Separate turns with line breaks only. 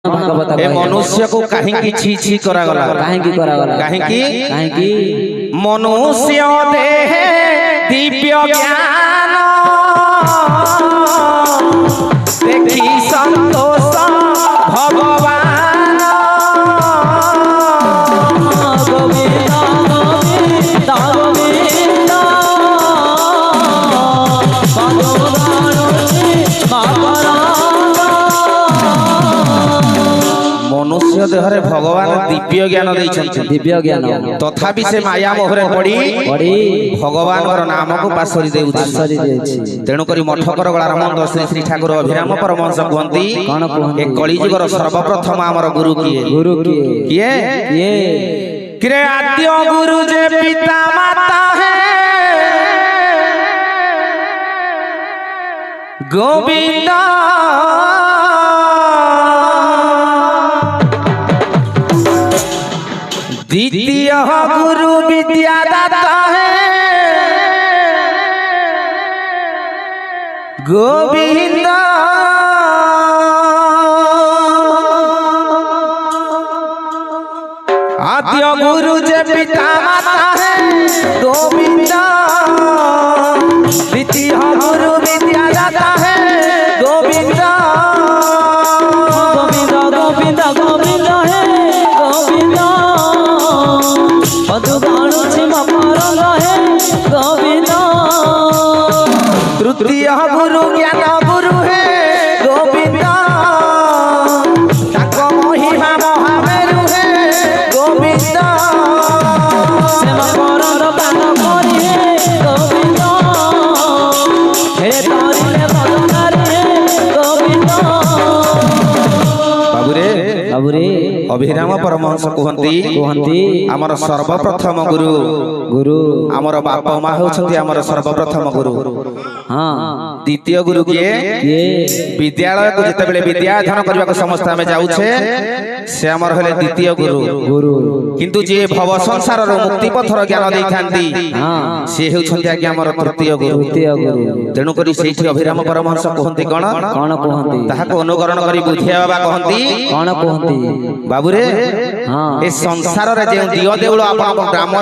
भागवत
ए मनुष्य को कहीं छी छी करा गला कहीं मनुष्य देह दिव्य ज्ञान देखी संतोष भगवान
गोविंद गोविंद गोविंद
मनुष्य देहरे भगवान दिव्य ज्ञान
दिव्य ज्ञान
तथापि से माया मोहरे पड़ी भगवान नाम को पासरी देउछि तेणु करी मठकर गलारमंद श्री श्री ठाकुर अभिराम परमहंस कहंती ए कलिजुगर सर्वप्रथम हमर गुरु किए किरे आद्य गुरु जे पिता माता है गोविंद द्वितीय गुरु विद्यादाता है गोविंद आद्य गुरु जे पिता माता है गोविंद द्वितीय गुरु विद्यादाता है गोविंद
गोविंद गोविंद गोविंद है गोविंद मधुगाणु मकर है गोविंद
तृतीय गुरु ज्ञान गुरु है गोविंद ताको महिमा महामेरु है गोविंद
से मकर पान करी है गोविंद हे तोरी भगवान है गोविंद बाबुरे
अभिराम परमहंस कहंती हमर सर्वप्रथम गुरु हमर बापा मां होछंती हमर सर्वप्रथम गुरु
हां
द्वितीय गुरु किए विद्यालय को जते बेले विद्या अध्ययन करबा को समस्त हमें जाउछे से हमर हले द्वितीय गुरु किंतु जे भव संसार रो मुक्ति पथर ज्ञान दैथांती से होछंती आज्ञा हमर तृतीय गुरु तेणु करी सेठी अभिराम परमहंस कहंती कोन
कहंती
ताहाको अनुकरण करी बुझिया बाबा कहंती
कहंती
बाबुरे ए संसार रे जे दियो देउळ आपन ग्राम